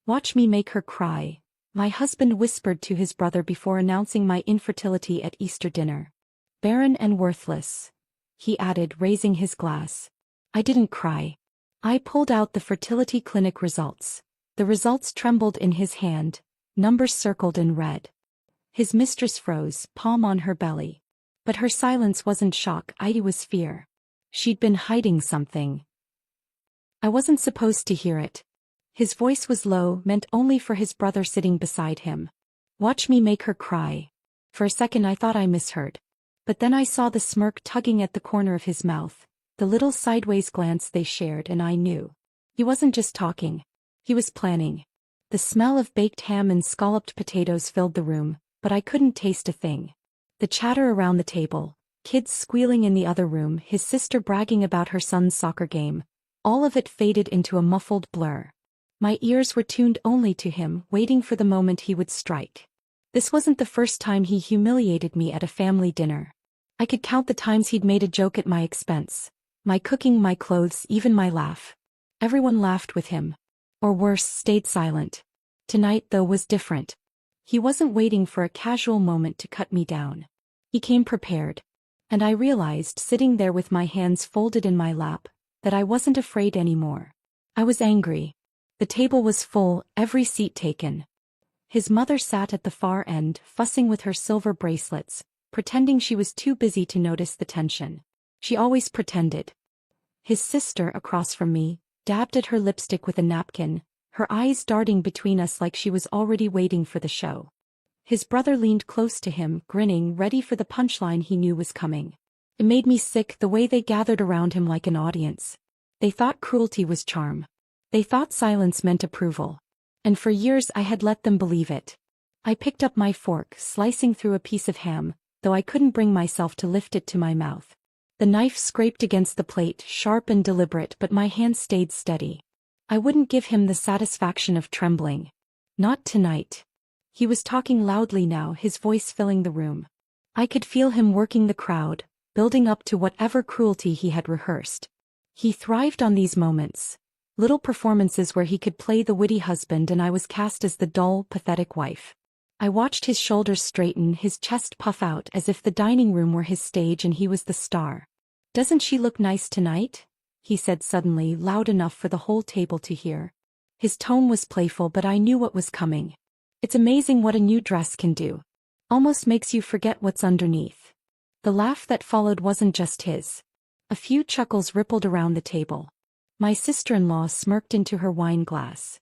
Watch me make her cry, my husband whispered to his brother before announcing my infertility at Easter dinner. Barren and worthless, he added, raising his glass. I didn't cry. I pulled out the fertility clinic results. The results trembled in his hand, numbers circled in red. His mistress froze, palm on her belly. But her silence wasn't shock, it was fear. She'd been hiding something. I wasn't supposed to hear it. His voice was low, meant only for his brother sitting beside him. Watch me make her cry. For a second I thought I misheard. But then I saw the smirk tugging at the corner of his mouth, the little sideways glance they shared, and I knew. He wasn't just talking. He was planning. The smell of baked ham and scalloped potatoes filled the room, but I couldn't taste a thing. The chatter around the table, kids squealing in the other room, his sister bragging about her son's soccer game, all of it faded into a muffled blur. My ears were tuned only to him, waiting for the moment he would strike. This wasn't the first time he humiliated me at a family dinner. I could count the times he'd made a joke at my expense. My cooking, my clothes, even my laugh. Everyone laughed with him. Or worse, stayed silent. Tonight, though, was different. He wasn't waiting for a casual moment to cut me down. He came prepared. And I realized, sitting there with my hands folded in my lap, that I wasn't afraid anymore. I was angry. The table was full, every seat taken. His mother sat at the far end, fussing with her silver bracelets, pretending she was too busy to notice the tension. She always pretended. His sister, across from me, dabbed at her lipstick with a napkin, her eyes darting between us like she was already waiting for the show. His brother leaned close to him, grinning, ready for the punchline he knew was coming. It made me sick the way they gathered around him like an audience. They thought cruelty was charm. They thought silence meant approval. And for years I had let them believe it. I picked up my fork, slicing through a piece of ham, though I couldn't bring myself to lift it to my mouth. The knife scraped against the plate, sharp and deliberate, but my hand stayed steady. I wouldn't give him the satisfaction of trembling. Not tonight. He was talking loudly now, his voice filling the room. I could feel him working the crowd, building up to whatever cruelty he had rehearsed. He thrived on these moments. Little performances where he could play the witty husband and I was cast as the dull, pathetic wife. I watched his shoulders straighten, his chest puff out as if the dining room were his stage and he was the star. "Doesn't she look nice tonight?" he said suddenly, loud enough for the whole table to hear. His tone was playful, but I knew what was coming. It's amazing what a new dress can do. Almost makes you forget what's underneath. The laugh that followed wasn't just his. A few chuckles rippled around the table. My sister-in-law smirked into her wine glass.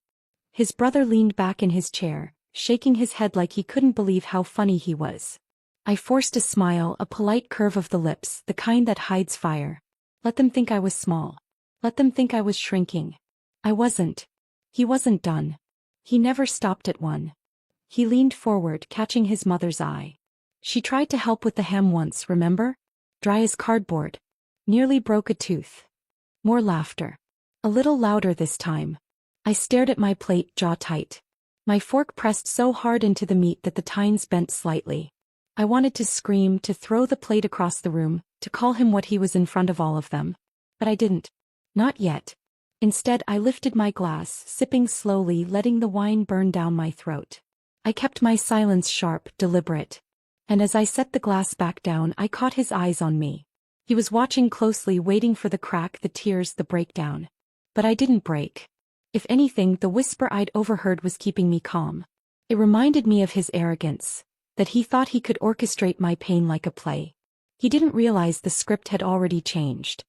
His brother leaned back in his chair, shaking his head like he couldn't believe how funny he was. I forced a smile, a polite curve of the lips, the kind that hides fire. Let them think I was small. Let them think I was shrinking. I wasn't. He wasn't done. He never stopped at one. He leaned forward, catching his mother's eye. She tried to help with the ham once, remember? Dry as cardboard. Nearly broke a tooth. More laughter. A little louder this time. I stared at my plate, jaw tight. My fork pressed so hard into the meat that the tines bent slightly. I wanted to scream, to throw the plate across the room, to call him what he was in front of all of them. But I didn't. Not yet. Instead, I lifted my glass, sipping slowly, letting the wine burn down my throat. I kept my silence sharp, deliberate. And as I set the glass back down, I caught his eyes on me. He was watching closely, waiting for the crack, the tears, the breakdown. But I didn't break. If anything, the whisper I'd overheard was keeping me calm. It reminded me of his arrogance, that he thought he could orchestrate my pain like a play. He didn't realize the script had already changed.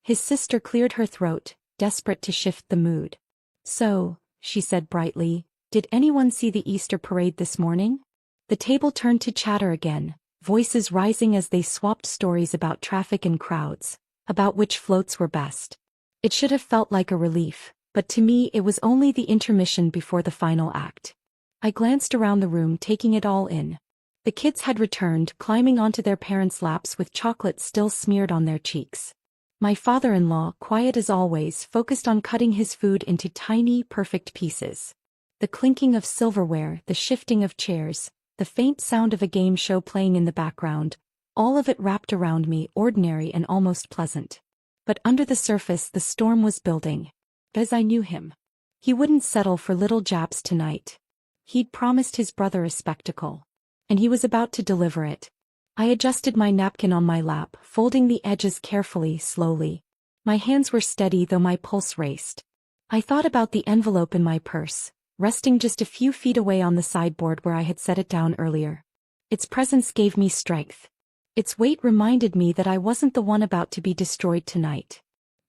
His sister cleared her throat, desperate to shift the mood. "So," she said brightly, "did anyone see the Easter parade this morning?" The table turned to chatter again, voices rising as they swapped stories about traffic and crowds, about which floats were best. It should have felt like a relief, but to me it was only the intermission before the final act. I glanced around the room, taking it all in. The kids had returned, climbing onto their parents' laps with chocolate still smeared on their cheeks. My father-in-law, quiet as always, focused on cutting his food into tiny, perfect pieces. The clinking of silverware, the shifting of chairs, the faint sound of a game show playing in the background, all of it wrapped around me, ordinary and almost pleasant. But under the surface the storm was building. As I knew him. He wouldn't settle for little japs tonight. He'd promised his brother a spectacle. And he was about to deliver it. I adjusted my napkin on my lap, folding the edges carefully, slowly. My hands were steady though my pulse raced. I thought about the envelope in my purse, resting just a few feet away on the sideboard where I had set it down earlier. Its presence gave me strength. Its weight reminded me that I wasn't the one about to be destroyed tonight.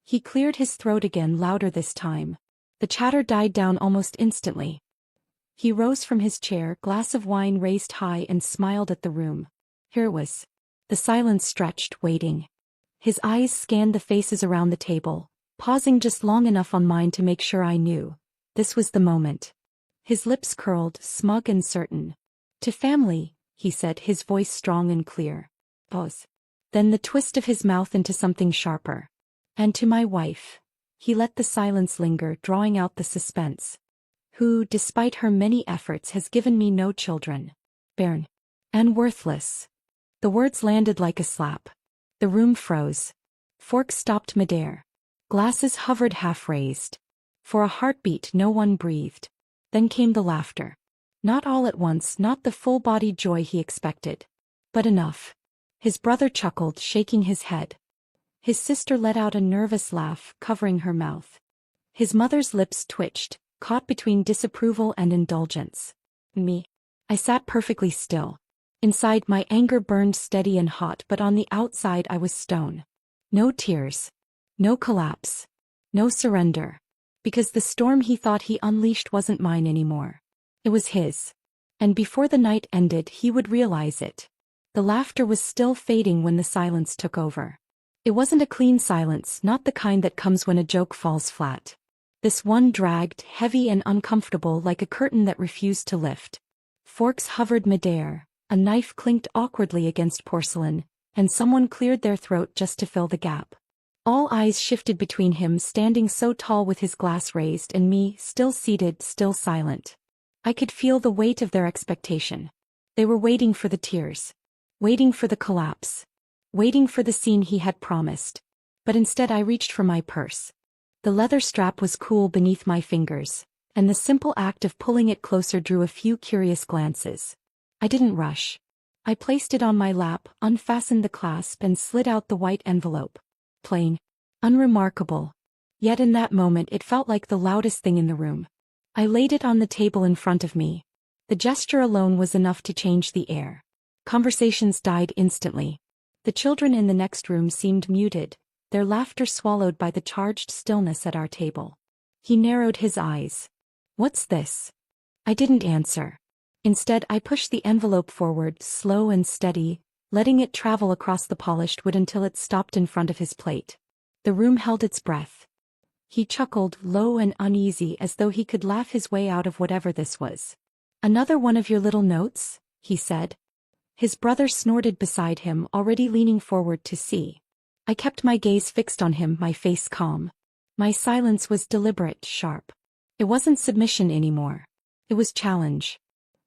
He cleared his throat again, louder this time. The chatter died down almost instantly. He rose from his chair, glass of wine raised high, and smiled at the room. Here it was. The silence stretched, waiting. His eyes scanned the faces around the table, pausing just long enough on mine to make sure I knew. This was the moment. His lips curled, smug and certain. "To family," he said, his voice strong and clear. Pause. Then the twist of his mouth into something sharper. "And to my wife." He let the silence linger, drawing out the suspense. "Who, despite her many efforts, has given me no children. Barren. And worthless." The words landed like a slap. The room froze. Forks stopped midair. Glasses hovered half-raised. For a heartbeat no one breathed. Then came the laughter. Not all at once, not the full-bodied joy he expected. But enough. His brother chuckled, shaking his head. His sister let out a nervous laugh, covering her mouth. His mother's lips twitched, caught between disapproval and indulgence. Me. I sat perfectly still. Inside, my anger burned steady and hot, but on the outside I was stone. No tears. No collapse. No surrender. Because the storm he thought he unleashed wasn't mine anymore. It was his. And before the night ended, he would realize it. The laughter was still fading when the silence took over. It wasn't a clean silence, not the kind that comes when a joke falls flat. This one dragged, heavy and uncomfortable, like a curtain that refused to lift. Forks hovered midair, a knife clinked awkwardly against porcelain, and someone cleared their throat just to fill the gap. All eyes shifted between him standing so tall with his glass raised and me, still seated, still silent. I could feel the weight of their expectation. They were waiting for the tears. Waiting for the collapse. Waiting for the scene he had promised. But instead I reached for my purse. The leather strap was cool beneath my fingers, and the simple act of pulling it closer drew a few curious glances. I didn't rush. I placed it on my lap, unfastened the clasp, and slid out the white envelope. Plain. Unremarkable. Yet in that moment it felt like the loudest thing in the room. I laid it on the table in front of me. The gesture alone was enough to change the air. Conversations died instantly. The children in the next room seemed muted, their laughter swallowed by the charged stillness at our table. He narrowed his eyes. "What's this?" I didn't answer. Instead, I pushed the envelope forward, slow and steady, letting it travel across the polished wood until it stopped in front of his plate. The room held its breath. He chuckled, low and uneasy, as though he could laugh his way out of whatever this was. "Another one of your little notes?" he said. His brother snorted beside him, already leaning forward to see. I kept my gaze fixed on him, my face calm. My silence was deliberate, sharp. It wasn't submission anymore. It was challenge.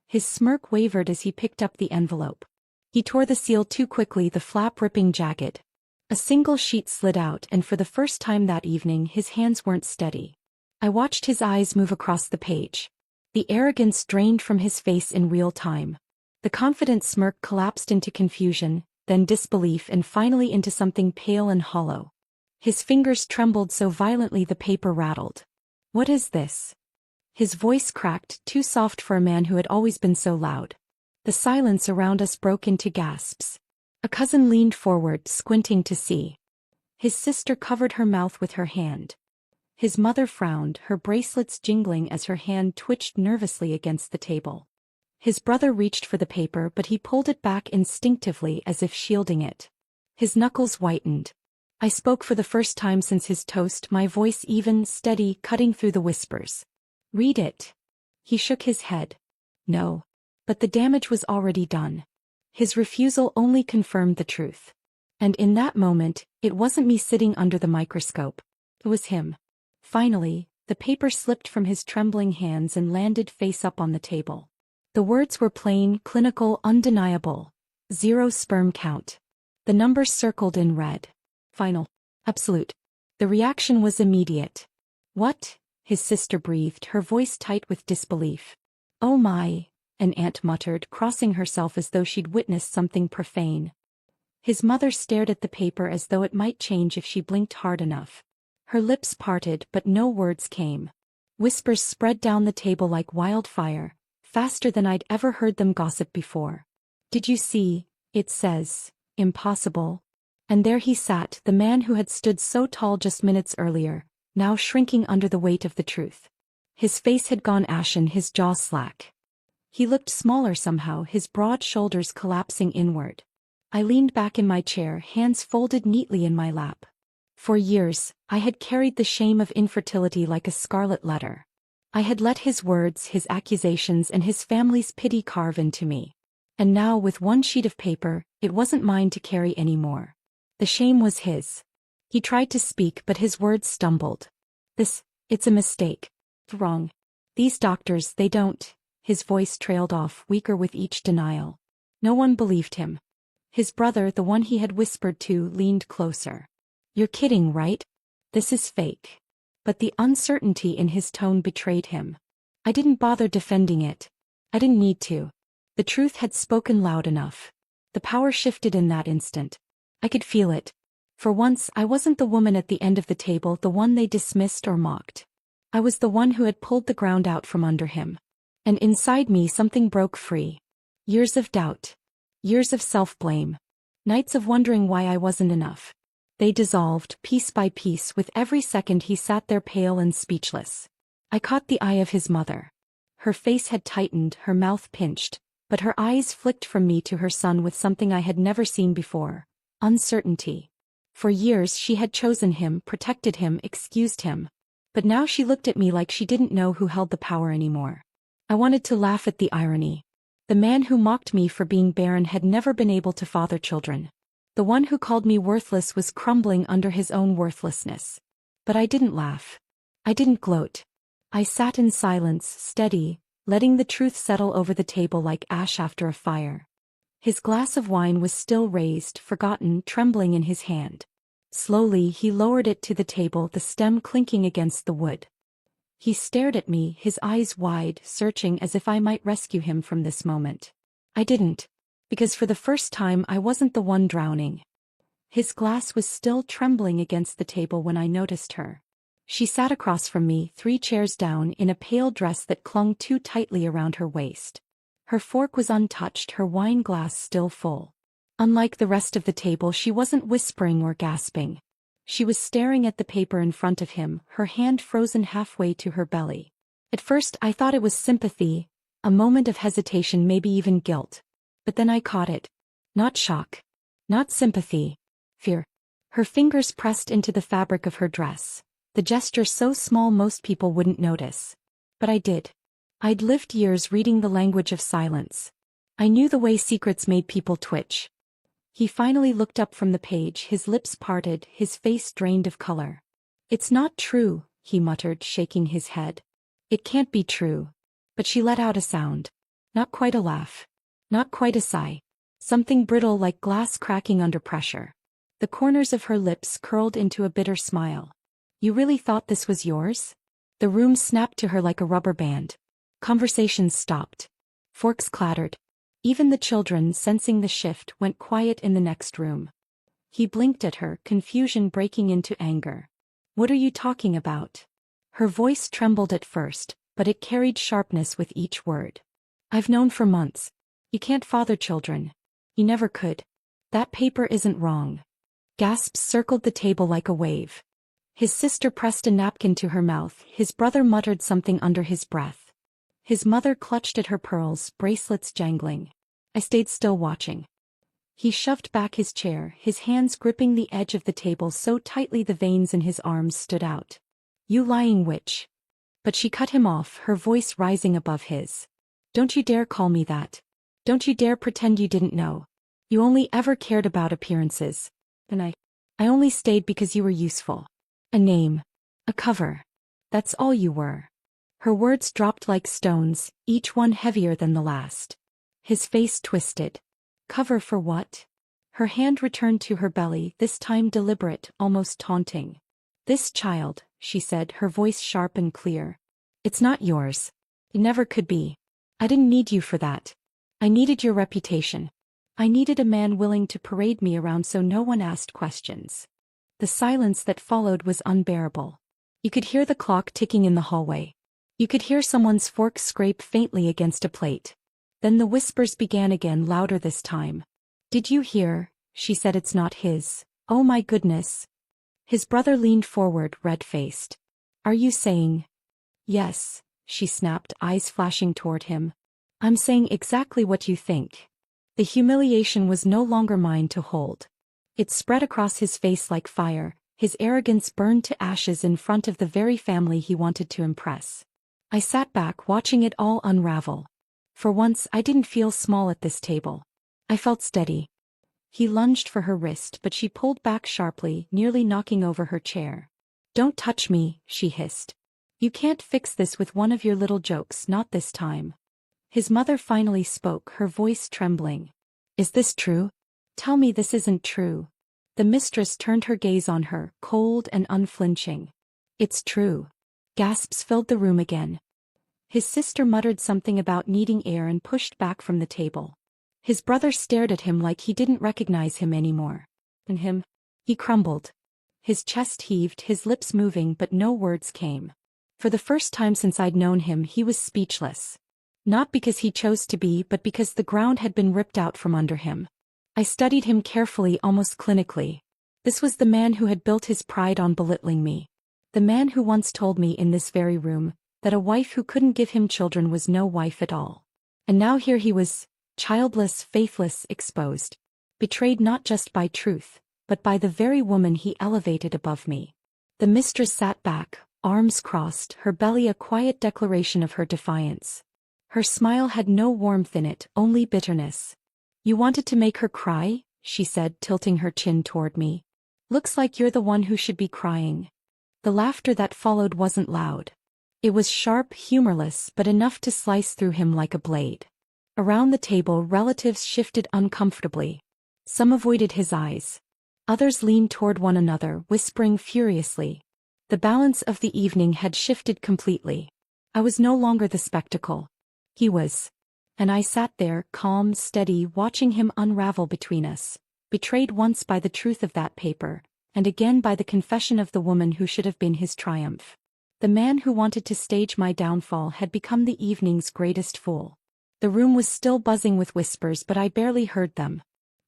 His smirk wavered as he picked up the envelope. He tore the seal too quickly, the flap ripping jagged. A single sheet slid out, and for the first time that evening his hands weren't steady. I watched his eyes move across the page. The arrogance drained from his face in real time. The confident smirk collapsed into confusion, then disbelief, and finally into something pale and hollow. His fingers trembled so violently the paper rattled. "What is this?" His voice cracked, too soft for a man who had always been so loud. The silence around us broke into gasps. A cousin leaned forward, squinting to see. His sister covered her mouth with her hand. His mother frowned, her bracelets jingling as her hand twitched nervously against the table. His brother reached for the paper, but he pulled it back instinctively as if shielding it. His knuckles whitened. I spoke for the first time since his toast, my voice even, steady, cutting through the whispers. "Read it." He shook his head. "No." But the damage was already done. His refusal only confirmed the truth. And in that moment, it wasn't me sitting under the microscope. It was him. Finally, the paper slipped from his trembling hands and landed face up on the table. The words were plain, clinical, undeniable. 0 sperm count. The numbers circled in red. Final. Absolute. The reaction was immediate. "What?" his sister breathed, her voice tight with disbelief. "Oh my," an aunt muttered, crossing herself as though she'd witnessed something profane. His mother stared at the paper as though it might change if she blinked hard enough. Her lips parted, but no words came. Whispers spread down the table like wildfire, faster than I'd ever heard them gossip before. "Did you see? It says, impossible." And there he sat, the man who had stood so tall just minutes earlier, now shrinking under the weight of the truth. His face had gone ashen, his jaw slack. He looked smaller somehow, his broad shoulders collapsing inward. I leaned back in my chair, hands folded neatly in my lap. For years, I had carried the shame of infertility like a scarlet letter. I had let his words, his accusations, and his family's pity carve into me. And now, with one sheet of paper, it wasn't mine to carry anymore. The shame was his. He tried to speak, but his words stumbled. It's a mistake. Wrong. These doctors, they don't." His voice trailed off, weaker with each denial. No one believed him. His brother, the one he had whispered to, leaned closer. "You're kidding, right? This is fake." But the uncertainty in his tone betrayed him. I didn't bother defending it. I didn't need to. The truth had spoken loud enough. The power shifted in that instant. I could feel it. For once, I wasn't the woman at the end of the table, the one they dismissed or mocked. I was the one who had pulled the ground out from under him. And inside me something broke free. Years of doubt. Years of self-blame. Nights of wondering why I wasn't enough. They dissolved, piece by piece, with every second he sat there pale and speechless. I caught the eye of his mother. Her face had tightened, her mouth pinched, but her eyes flicked from me to her son with something I had never seen before: uncertainty. For years she had chosen him, protected him, excused him. But now she looked at me like she didn't know who held the power anymore. I wanted to laugh at the irony. The man who mocked me for being barren had never been able to father children. The one who called me worthless was crumbling under his own worthlessness. But I didn't laugh. I didn't gloat. I sat in silence, steady, letting the truth settle over the table like ash after a fire. His glass of wine was still raised, forgotten, trembling in his hand. Slowly he lowered it to the table, the stem clinking against the wood. He stared at me, his eyes wide, searching as if I might rescue him from this moment. I didn't. Because for the first time I wasn't the one drowning. His glass was still trembling against the table when I noticed her. She sat across from me, 3 chairs down, in a pale dress that clung too tightly around her waist. Her fork was untouched, her wine glass still full. Unlike the rest of the table, she wasn't whispering or gasping. She was staring at the paper in front of him, her hand frozen halfway to her belly. At first I thought it was sympathy, a moment of hesitation, maybe even guilt. But then I caught it. Not shock. Not sympathy. Fear. Her fingers pressed into the fabric of her dress. The gesture so small most people wouldn't notice. But I did. I'd lived years reading the language of silence. I knew the way secrets made people twitch. He finally looked up from the page, his lips parted, his face drained of color. "It's not true," he muttered, shaking his head. "It can't be true." But she let out a sound. Not quite a laugh. Not quite a sigh. Something brittle like glass cracking under pressure. The corners of her lips curled into a bitter smile. "You really thought this was yours?" The room snapped to her like a rubber band. Conversations stopped. Forks clattered. Even the children, sensing the shift, went quiet in the next room. He blinked at her, confusion breaking into anger. "What are you talking about?" Her voice trembled at first, but it carried sharpness with each word. "I've known for months. You can't father children. You never could. That paper isn't wrong." Gasps circled the table like a wave. His sister pressed a napkin to her mouth, his brother muttered something under his breath. His mother clutched at her pearls, bracelets jangling. I stayed still watching. He shoved back his chair, his hands gripping the edge of the table so tightly the veins in his arms stood out. "You lying witch." But she cut him off, her voice rising above his. "Don't you dare call me that. Don't you dare pretend you didn't know. You only ever cared about appearances. And I only stayed because you were useful. A name. A cover. That's all you were." Her words dropped like stones, each one heavier than the last. His face twisted. Cover for what? Her hand returned to her belly, this time deliberate, almost taunting. "This child, she said, her voice sharp and clear. It's not yours. It never could be. I didn't need you for that. I needed your reputation. I needed a man willing to parade me around so no one asked questions. The silence that followed was unbearable. You could hear the clock ticking in the hallway. You could hear someone's fork scrape faintly against a plate. Then the whispers began again, louder this time. Did you hear? She said. It's not his. Oh my goodness. His brother leaned forward, red-faced. Are you saying? Yes, she snapped, eyes flashing toward him. I'm saying exactly what you think. The humiliation was no longer mine to hold. It spread across his face like fire, his arrogance burned to ashes in front of the very family he wanted to impress. I sat back watching it all unravel. For once I didn't feel small at this table. I felt steady. He lunged for her wrist, but she pulled back sharply, nearly knocking over her chair. Don't touch me, she hissed. You can't fix this with one of your little jokes, not this time. His mother finally spoke, her voice trembling. Is this true? Tell me this isn't true. The mistress turned her gaze on her, cold and unflinching. It's true. Gasps filled the room again. His sister muttered something about needing air and pushed back from the table. His brother stared at him like he didn't recognize him anymore. And him? He crumbled. His chest heaved, his lips moving, but no words came. For the first time since I'd known him, he was speechless. Not because he chose to be, but because the ground had been ripped out from under him. I studied him carefully, almost clinically. This was the man who had built his pride on belittling me. The man who once told me in this very room that a wife who couldn't give him children was no wife at all. And now here he was, childless, faithless, exposed. Betrayed not just by truth, but by the very woman he elevated above me. The mistress sat back, arms crossed, her belly a quiet declaration of her defiance. Her smile had no warmth in it, only bitterness. You wanted to make her cry? She said, tilting her chin toward me. Looks like you're the one who should be crying. The laughter that followed wasn't loud. It was sharp, humorless, but enough to slice through him like a blade. Around the table, relatives shifted uncomfortably. Some avoided his eyes. Others leaned toward one another, whispering furiously. The balance of the evening had shifted completely. I was no longer the spectacle. He was. And I sat there, calm, steady, watching him unravel between us, betrayed once by the truth of that paper, and again by the confession of the woman who should have been his triumph. The man who wanted to stage my downfall had become the evening's greatest fool. The room was still buzzing with whispers, but I barely heard them.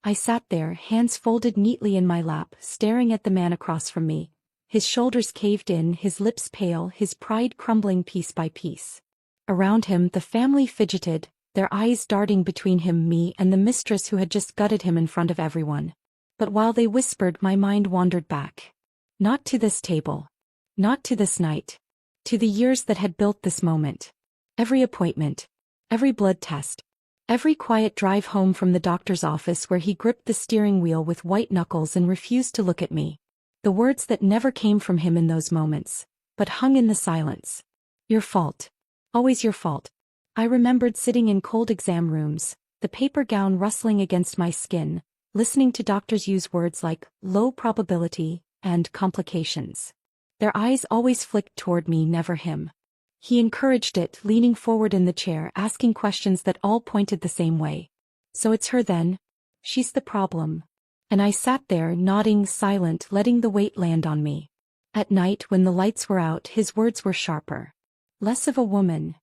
I sat there, hands folded neatly in my lap, staring at the man across from me, his shoulders caved in, his lips pale, his pride crumbling piece by piece. Around him, the family fidgeted, their eyes darting between him, me, and the mistress who had just gutted him in front of everyone. But while they whispered, my mind wandered back. Not to this table. Not to this night. To the years that had built this moment. Every appointment. Every blood test. Every quiet drive home from the doctor's office where he gripped the steering wheel with white knuckles and refused to look at me. The words that never came from him in those moments, but hung in the silence. Your fault. Always your fault. I remembered sitting in cold exam rooms, the paper gown rustling against my skin, listening to doctors use words like low probability and complications. Their eyes always flicked toward me, never him. He encouraged it, leaning forward in the chair, asking questions that all pointed the same way. So it's her then? She's the problem. And I sat there, nodding, silent, letting the weight land on me. At night, when the lights were out, his words were sharper. Less of a woman.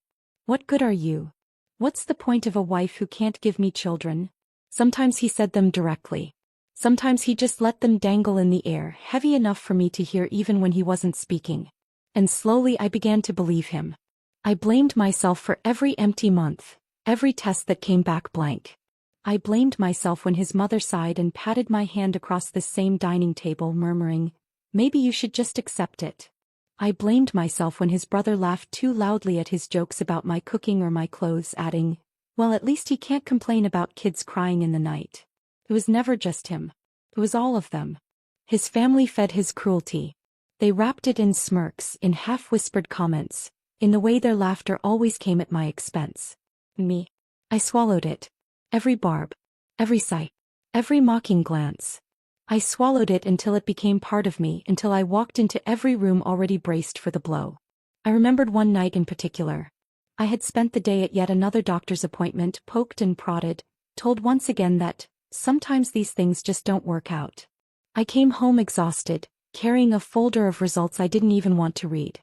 What good are you? What's the point of a wife who can't give me children? Sometimes he said them directly. Sometimes he just let them dangle in the air, heavy enough for me to hear even when he wasn't speaking. And slowly I began to believe him. I blamed myself for every empty month, every test that came back blank. I blamed myself when his mother sighed and patted my hand across this same dining table, murmuring, "Maybe you should just accept it." I blamed myself when his brother laughed too loudly at his jokes about my cooking or my clothes, adding, "Well, at least he can't complain about kids crying in the night." It was never just him. It was all of them. His family fed his cruelty. They wrapped it in smirks, in half-whispered comments, in the way their laughter always came at my expense. Me. I swallowed it. Every barb. Every sigh. Every mocking glance. I swallowed it until it became part of me, until I walked into every room already braced for the blow. I remembered one night in particular. I had spent the day at yet another doctor's appointment, poked and prodded, told once again that, sometimes these things just don't work out. I came home exhausted, carrying a folder of results I didn't even want to read.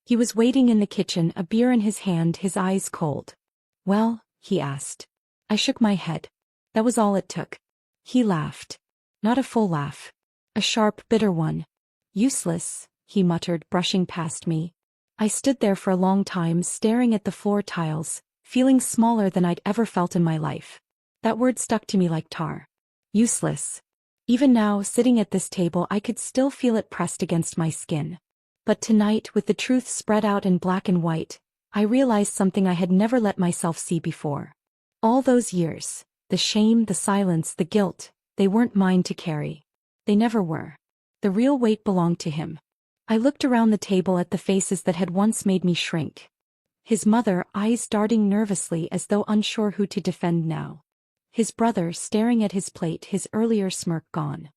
He was waiting in the kitchen, a beer in his hand, his eyes cold. "Well?" he asked. I shook my head. That was all it took. He laughed. Not a full laugh. A sharp, bitter one. "Useless," he muttered, brushing past me. I stood there for a long time, staring at the floor tiles, feeling smaller than I'd ever felt in my life. That word stuck to me like tar. Useless. Even now, sitting at this table, I could still feel it pressed against my skin. But tonight, with the truth spread out in black and white, I realized something I had never let myself see before. All those years, the shame, the silence, the guilt, they weren't mine to carry. They never were. The real weight belonged to him. I looked around the table at the faces that had once made me shrink. His mother, eyes darting nervously as though unsure who to defend now. His brother, staring at his plate, his earlier smirk gone.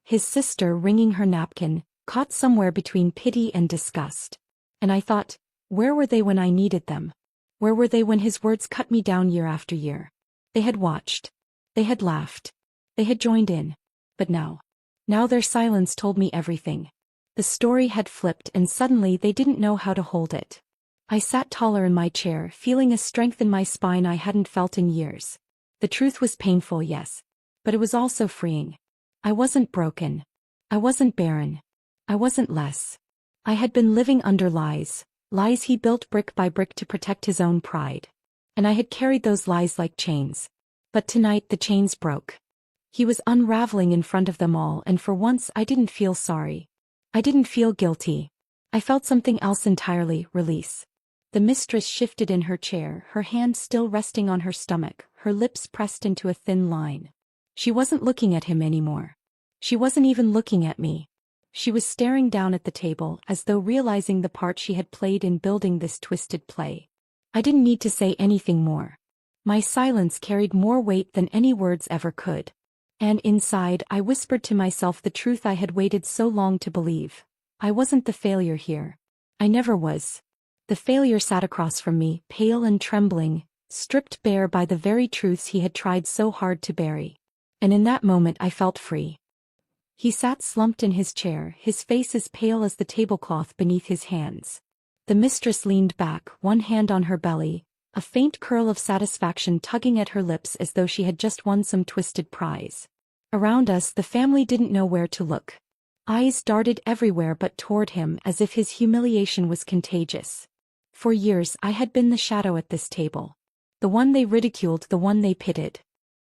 His sister, wringing her napkin, caught somewhere between pity and disgust. And I thought, where were they when I needed them? Where were they when his words cut me down year after year? They had watched. They had laughed. They had joined in. But now their silence told me everything. The story had flipped, and suddenly they didn't know how to hold it. I sat taller in my chair, feeling a strength in my spine I hadn't felt in years. The truth was painful, yes. But it was also freeing. I wasn't broken. I wasn't barren. I wasn't less. I had been living under lies he built brick by brick to protect his own pride. And I had carried those lies like chains. But tonight the chains broke. He was unraveling in front of them all, and for once I didn't feel sorry. I didn't feel guilty. I felt something else entirely, release. The mistress shifted in her chair, her hand still resting on her stomach, her lips pressed into a thin line. She wasn't looking at him anymore. She wasn't even looking at me. She was staring down at the table, as though realizing the part she had played in building this twisted play. I didn't need to say anything more. My silence carried more weight than any words ever could. And inside, I whispered to myself the truth I had waited so long to believe. I wasn't the failure here. I never was. The failure sat across from me, pale and trembling, stripped bare by the very truths he had tried so hard to bury. And in that moment I felt free. He sat slumped in his chair, his face as pale as the tablecloth beneath his hands. The mistress leaned back, one hand on her belly, a faint curl of satisfaction tugging at her lips as though she had just won some twisted prize. Around us, the family didn't know where to look. Eyes darted everywhere but toward him, as if his humiliation was contagious. For years I had been the shadow at this table. The one they ridiculed, the one they pitied.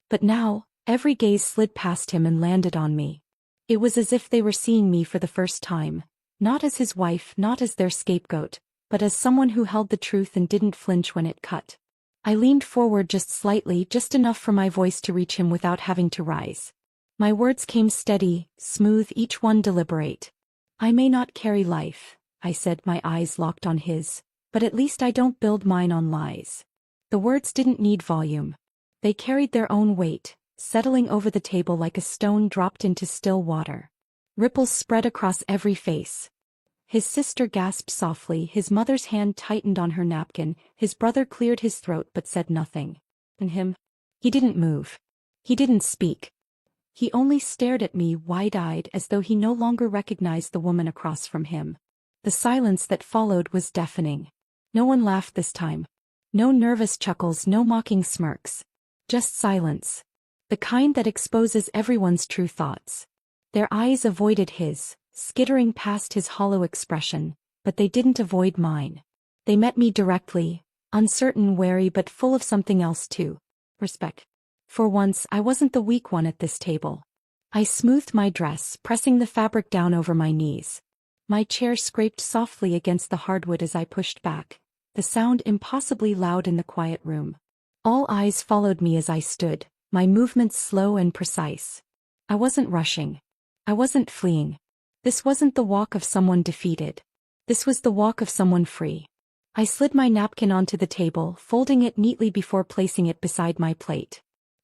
But now, every gaze slid past him and landed on me. It was as if they were seeing me for the first time, not as his wife, not as their scapegoat, but as someone who held the truth and didn't flinch when it cut. I leaned forward just slightly, just enough for my voice to reach him without having to rise. My words came steady, smooth, each one deliberate. "I may not carry life," I said, my eyes locked on his, "but at least I don't build mine on lies." The words didn't need volume. They carried their own weight, settling over the table like a stone dropped into still water. Ripples spread across every face. His sister gasped softly, his mother's hand tightened on her napkin, his brother cleared his throat but said nothing. And him? He didn't move. He didn't speak. He only stared at me wide-eyed, as though he no longer recognized the woman across from him. The silence that followed was deafening. No one laughed this time. No nervous chuckles, no mocking smirks. Just silence. The kind that exposes everyone's true thoughts. Their eyes avoided his, skittering past his hollow expression, but they didn't avoid mine. They met me directly, uncertain, wary, but full of something else too. Respect. For once, I wasn't the weak one at this table. I smoothed my dress, pressing the fabric down over my knees. My chair scraped softly against the hardwood as I pushed back, the sound impossibly loud in the quiet room. All eyes followed me as I stood, my movements slow and precise. I wasn't rushing. I wasn't fleeing. This wasn't the walk of someone defeated. This was the walk of someone free. I slid my napkin onto the table, folding it neatly before placing it beside my plate.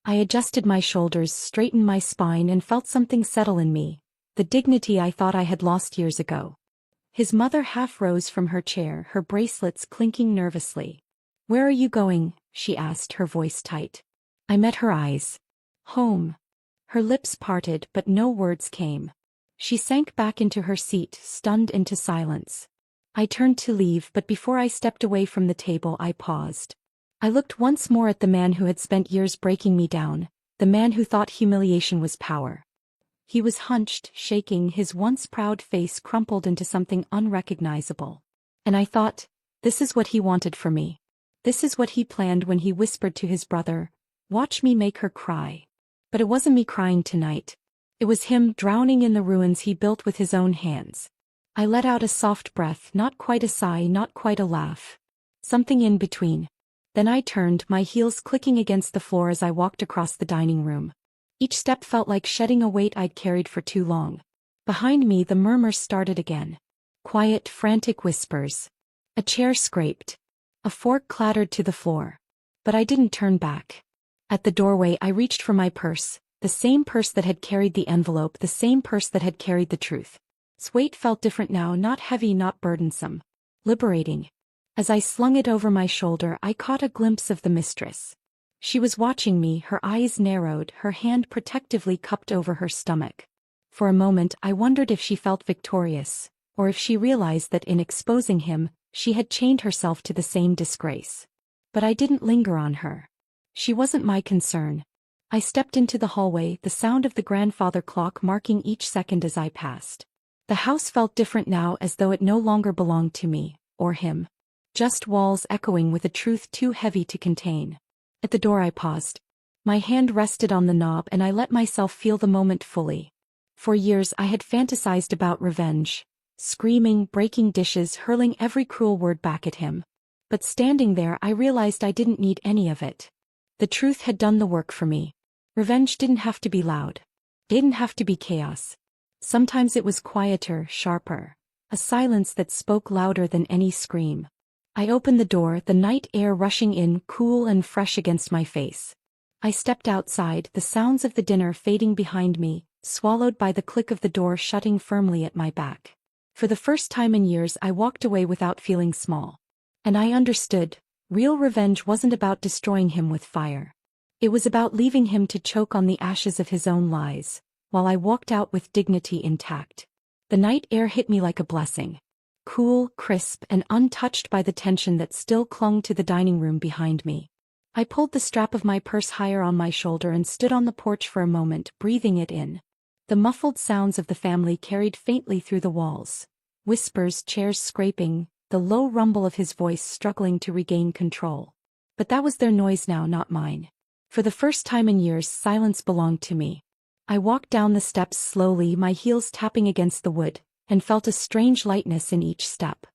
I adjusted my shoulders, straightened my spine, and felt something settle in me, the dignity I thought I had lost years ago. His mother half rose from her chair, her bracelets clinking nervously. "Where are you going?" she asked, her voice tight. I met her eyes. "Home." Her lips parted, but no words came. She sank back into her seat, stunned into silence. I turned to leave, but before I stepped away from the table, I paused. I looked once more at the man who had spent years breaking me down, the man who thought humiliation was power. He was hunched, shaking, his once proud face crumpled into something unrecognizable. And I thought, this is what he wanted for me. This is what he planned when he whispered to his brother, "Watch me make her cry." But it wasn't me crying tonight. It was him drowning in the ruins he built with his own hands. I let out a soft breath, not quite a sigh, not quite a laugh. Something in between. Then I turned, my heels clicking against the floor as I walked across the dining room. Each step felt like shedding a weight I'd carried for too long. Behind me the murmurs started again. Quiet, frantic whispers. A chair scraped. A fork clattered to the floor. But I didn't turn back. At the doorway I reached for my purse, the same purse that had carried the envelope, the same purse that had carried the truth. Its weight felt different now, not heavy, not burdensome. Liberating. As I slung it over my shoulder, I caught a glimpse of the mistress. She was watching me, her eyes narrowed, her hand protectively cupped over her stomach. For a moment I wondered if she felt victorious, or if she realized that in exposing him, she had chained herself to the same disgrace. But I didn't linger on her. She wasn't my concern. I stepped into the hallway, the sound of the grandfather clock marking each second as I passed. The house felt different now, as though it no longer belonged to me, or him. Just walls echoing with a truth too heavy to contain. At the door I paused. My hand rested on the knob and I let myself feel the moment fully. For years I had fantasized about revenge. Screaming, breaking dishes, hurling every cruel word back at him. But standing there I realized I didn't need any of it. The truth had done the work for me. Revenge didn't have to be loud. It didn't have to be chaos. Sometimes it was quieter, sharper. A silence that spoke louder than any scream. I opened the door, the night air rushing in, cool and fresh against my face. I stepped outside, the sounds of the dinner fading behind me, swallowed by the click of the door shutting firmly at my back. For the first time in years I walked away without feeling small. And I understood, real revenge wasn't about destroying him with fire. It was about leaving him to choke on the ashes of his own lies, while I walked out with dignity intact. The night air hit me like a blessing. Cool, crisp, and untouched by the tension that still clung to the dining room behind me. I pulled the strap of my purse higher on my shoulder and stood on the porch for a moment, breathing it in. The muffled sounds of the family carried faintly through the walls. Whispers, chairs scraping, the low rumble of his voice struggling to regain control. But that was their noise now, not mine. For the first time in years, silence belonged to me. I walked down the steps slowly, my heels tapping against the wood, and felt a strange lightness in each step.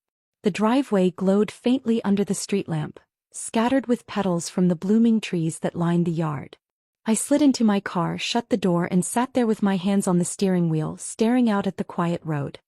The driveway glowed faintly under the street lamp, scattered with petals from the blooming trees that lined the yard. I slid into my car, shut the door, and sat there with my hands on the steering wheel, staring out at the quiet road.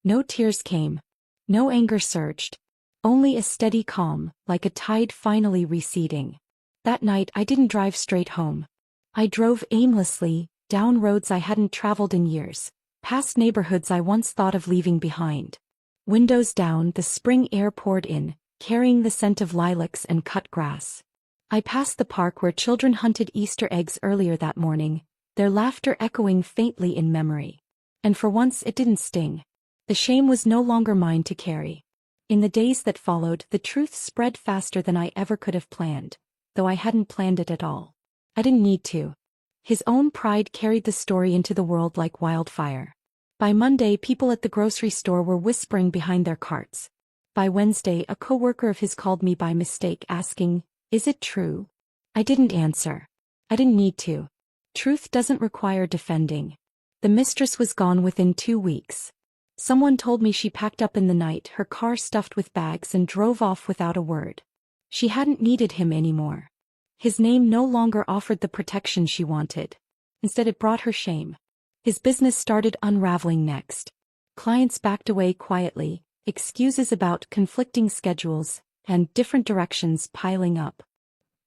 No tears came. No anger surged. Only a steady calm, like a tide finally receding. That night I didn't drive straight home. I drove aimlessly, down roads I hadn't traveled in years. Past neighborhoods I once thought of leaving behind. Windows down, the spring air poured in, carrying the scent of lilacs and cut grass. I passed the park where children hunted Easter eggs earlier that morning, their laughter echoing faintly in memory. And for once it didn't sting. The shame was no longer mine to carry. In the days that followed, the truth spread faster than I ever could have planned, though I hadn't planned it at all. I didn't need to. His own pride carried the story into the world like wildfire. By Monday, people at the grocery store were whispering behind their carts. By Wednesday, a coworker of his called me by mistake, asking, "Is it true?" I didn't answer. I didn't need to. Truth doesn't require defending. The mistress was gone within 2 weeks. Someone told me she packed up in the night, her car stuffed with bags, and drove off without a word. She hadn't needed him anymore. His name no longer offered the protection she wanted. Instead, it brought her shame. His business started unraveling next. Clients backed away quietly, excuses about conflicting schedules, and different directions piling up.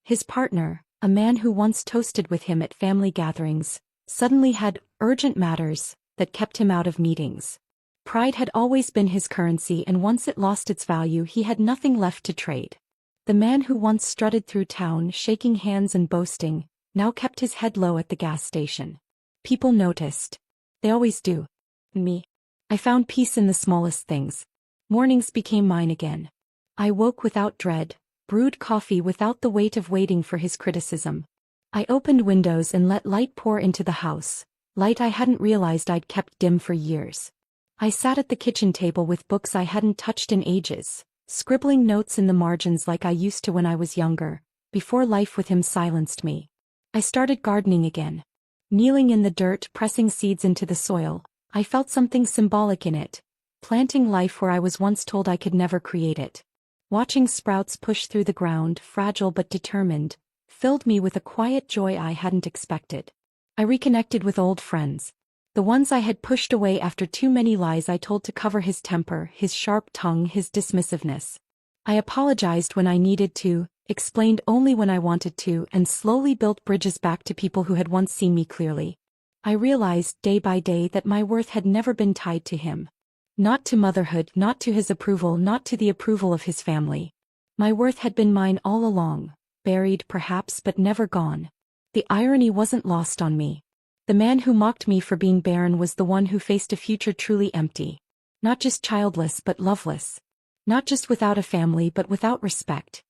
His partner, A man who once toasted with him at family gatherings suddenly had urgent matters that kept him out of meetings. Pride had always been his currency, and once it lost its value, he had nothing left to trade. The man who once strutted through town shaking hands and boasting now kept his head low at the gas station. People noticed. They always do. Me. I found peace in the smallest things. Mornings became mine again. I woke without dread, brewed coffee without the weight of waiting for his criticism. I opened windows and let light pour into the house, light I hadn't realized I'd kept dim for years. I sat at the kitchen table with books I hadn't touched in ages, scribbling notes in the margins like I used to when I was younger, before life with him silenced me. I started gardening again. Kneeling in the dirt, pressing seeds into the soil, I felt something symbolic in it, planting life where I was once told I could never create it. Watching sprouts push through the ground, fragile but determined, filled me with a quiet joy I hadn't expected. I reconnected with old friends. The ones I had pushed away after too many lies I told to cover his temper, his sharp tongue, his dismissiveness. I apologized when I needed to, explained only when I wanted to, and slowly built bridges back to people who had once seen me clearly. I realized day by day that my worth had never been tied to him. Not to motherhood, not to his approval, not to the approval of his family. My worth had been mine all along, buried perhaps but never gone. The irony wasn't lost on me. The man who mocked me for being barren was the one who faced a future truly empty. Not just childless but loveless. Not just without a family but without respect.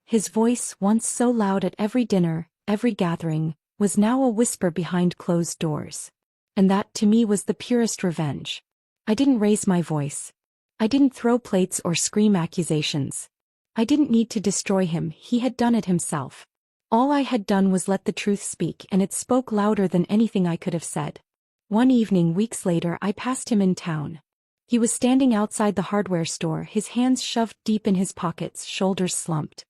His voice, once so loud at every dinner, every gathering, was now a whisper behind closed doors. And that, to me, was the purest revenge. I didn't raise my voice. I didn't throw plates or scream accusations. I didn't need to destroy him, he had done it himself. All I had done was let the truth speak, and it spoke louder than anything I could have said. One evening weeks later I passed him in town. He was standing outside the hardware store, his hands shoved deep in his pockets, shoulders slumped.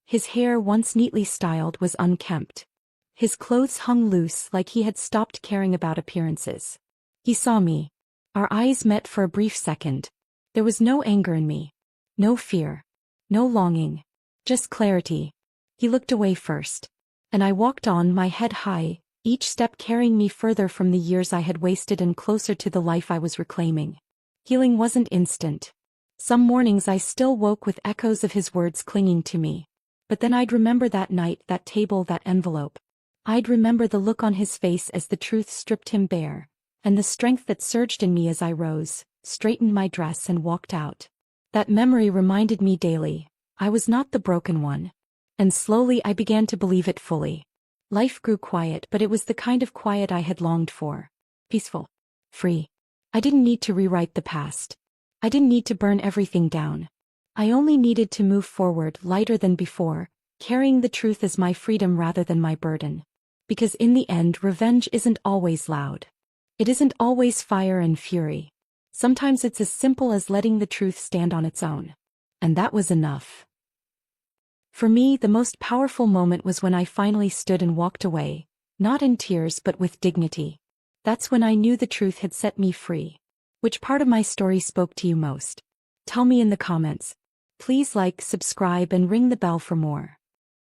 His hair, once neatly styled, was unkempt. His clothes hung loose, like he had stopped caring about appearances. He saw me. Our eyes met for a brief second. There was no anger in me. No fear. No longing. Just clarity. He looked away first. And I walked on, my head high, each step carrying me further from the years I had wasted and closer to the life I was reclaiming. Healing wasn't instant. Some mornings I still woke with echoes of his words clinging to me. But then I'd remember that night, that table, that envelope. I'd remember the look on his face as the truth stripped him bare, and the strength that surged in me as I rose, straightened my dress and walked out. That memory reminded me daily, I was not the broken one. And slowly I began to believe it fully. Life grew quiet, but it was the kind of quiet I had longed for. Peaceful. Free. I didn't need to rewrite the past. I didn't need to burn everything down. I only needed to move forward, lighter than before, carrying the truth as my freedom rather than my burden. Because in the end, revenge isn't always loud. It isn't always fire and fury. Sometimes it's as simple as letting the truth stand on its own. And that was enough. For me, the most powerful moment was when I finally stood and walked away, not in tears but with dignity. That's when I knew the truth had set me free. Which part of my story spoke to you most? Tell me in the comments. Please like, subscribe, and ring the bell for more.